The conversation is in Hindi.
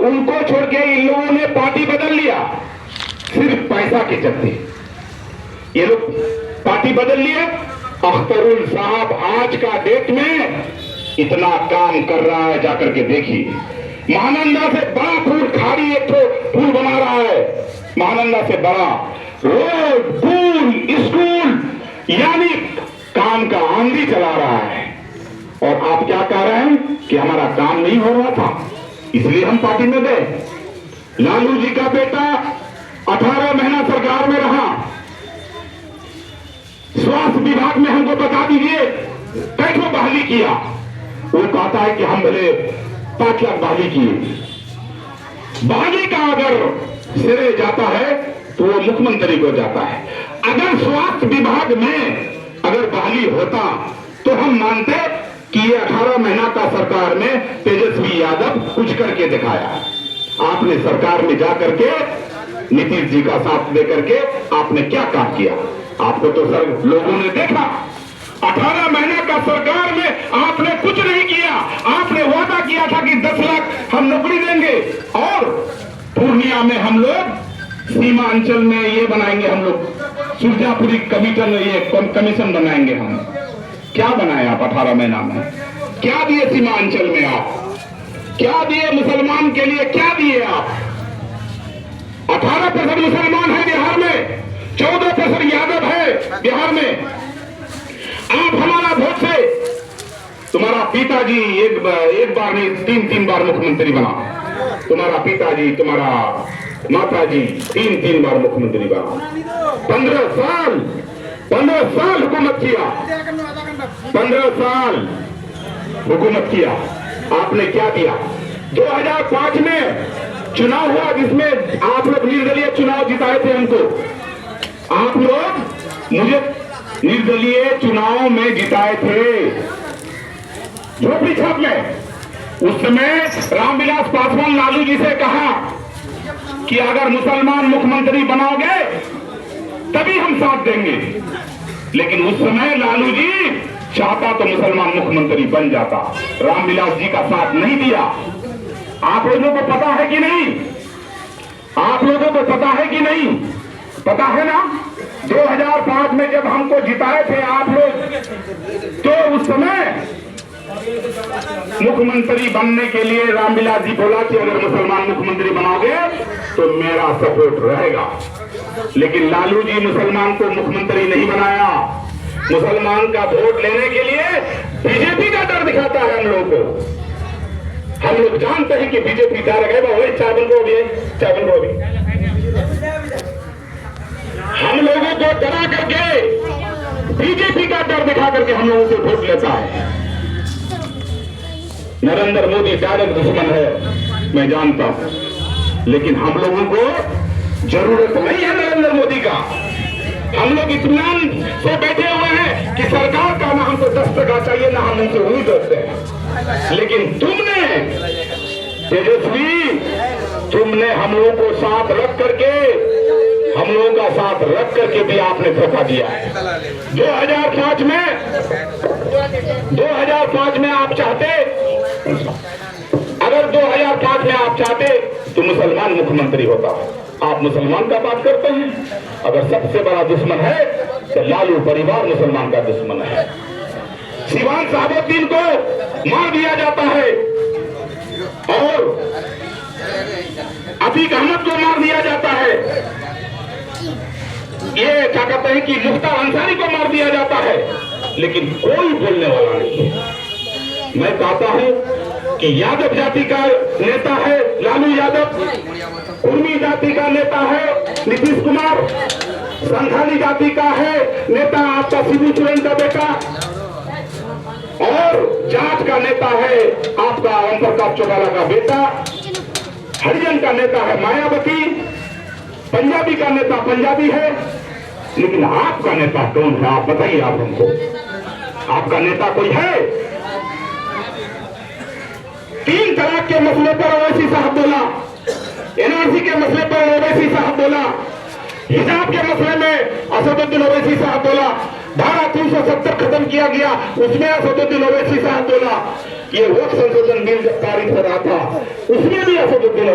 उनको छोड़ के इन लोगों ने पार्टी बदल लिया सिर्फ पैसा के चलते। ये लोग पार्टी बदल लिए। अख्तरुल साहब आज का डेट में इतना काम कर रहा है, जाकर के देखिए। महानंदा से बड़ा पुल, खाड़ी एक तो पुल बना रहा है, महानंदा से बड़ा रोड, पुल, स्कूल, यानी काम का आंधी चला रहा है। और आप क्या कह रहे हैं कि हमारा काम नहीं हो रहा था इसलिए हम पार्टी में गए। लालू जी का बेटा 18 महीना सरकार में रहा। स्वास्थ्य विभाग में हमको बता दीजिए कैसे बहाली किया। वो कहता है कि हम भले 5 लाख बहाली किए। बहाली का अगर सिरे जाता है तो वो मुख्यमंत्री को जाता है। अगर स्वास्थ्य विभाग में अगर बहाली होता तो हम मानते कि ये 18 महीना का सरकार में तेजस्वी यादव कुछ करके दिखाया। आपने सरकार में जाकर के नीतीश जी का साथ देकर के आपने क्या काम किया? आपको तो सर लोगों ने देखा। 18 महीने का सरकार में आपने कुछ नहीं किया। आपने वादा किया था कि 10 लाख हम नौकरी देंगे और पूर्णिया में हम लोग सीमांचल में ये बनाएंगे, हम लोग सुरजापुरी कमीशन, ये कमीशन बनाएंगे। हम क्या बनाए आप 18 महीना में? क्या दिए सीमांचल में? आप क्या दिए मुसलमान के लिए? क्या दिए आप? 18% मुसलमान है बिहार में, 14% यादव है बिहार में। आप हमारा वोट से तुम्हारा पिताजी एक बार नहीं 3 बार मुख्यमंत्री बना। तुम्हारा पिताजी, तुम्हारा माताजी 3 बार मुख्यमंत्री बना। 15 साल हुकूमत किया। 15 साल हुकूमत किया। आपने क्या किया? 2005 में चुनाव हुआ जिसमें आप लोग निर्दलीय चुनाव जिताए थे हमको। आप लोग मुझे निर्दलीय चुनाव में जिताए थे झोपड़ी छाप में। उस समय रामविलास पासवान लालू जी से कहा कि अगर मुसलमान मुख्यमंत्री बनाओगे तभी हम साथ देंगे। लेकिन उस समय लालू जी चाहता तो मुसलमान मुख्यमंत्री बन जाता। रामविलास जी का साथ नहीं दिया। आप लोगों को पता है कि नहीं? आप लोगों को पता है कि नहीं? पता है ना? 2005 में जब हमको जिताए थे आप लोग, तो उस समय मुख्यमंत्री बनने के लिए रामविलास जी बोला कि अगर मुसलमान मुख्यमंत्री बनाओगे तो मेरा सपोर्ट रहेगा। लेकिन लालू जी मुसलमान को मुख्यमंत्री नहीं बनाया। मुसलमान का वोट लेने के लिए बीजेपी का डर दिखाता है हम लोगों को। हम लोग जानते हैं कि बीजेपी डर गए, वही चावल को भी हम लोगों को डरा करके बीजेपी का डर दिखा करके हम लोगों से वोट लेता है। नरेंद्र मोदी डायरेक्ट दुश्मन है, मैं जानता हूं, लेकिन हम लोगों को जरूरत नहीं है नरेंद्र मोदी का। हम लोग इत्मीनान से बैठे हुए हैं कि सरकार का ना हमको 10% चाहिए, ना हम उनसे उम्मीद रखते हैं। लेकिन तुमने तेजस्वी, तुमने हम लोगों को साथ रख करके, हम लोगों का साथ रख करके भी आपने धोखा दिया है। 2005 में आप चाहते, अगर 2005 में आप चाहते तो मुसलमान मुख्यमंत्री होता। आप मुसलमान का बात करते हैं। अगर सबसे बड़ा दुश्मन है तो लालू परिवार मुसलमान का दुश्मन है। सिवान साहबुद्दीन को मार दिया जाता है और अतीक अहमद को मार दिया जाता है। ये क्या कहते हैं कि मुख्तार अंसारी को मार दिया जाता है, लेकिन कोई बोलने वाला नहीं है। मैं कहता हूं कि यादव जाति का नेता है लालू यादव, कुर्मी जाति का नेता है नीतीश कुमार, संथाली जाति का है नेता आपका शिबू सोरेन का बेटा, और जाट का नेता है आपका ओम प्रकाश चौटाला का बेटा, हरिजन का नेता है मायावती, पंजाबी का नेता पंजाबी है। लेकिन आपका नेता कौन है? आप बताइए, आप हमको, आपका नेता कोई है? 3 तलाक के मसले पर ओवैसी साहब बोला, एनआरसी के मसले पर ओवैसी साहब बोला, हिजाब के मसले में असदुद्दीन ओवैसी साहब बोला, धारा 370 खत्म किया गया, उसमें असदुद्दीन ओवैसी साहब बोला। ये वक्त संशोधन बिल जब पारित हो रहा था उसमें भी असदुद्दीन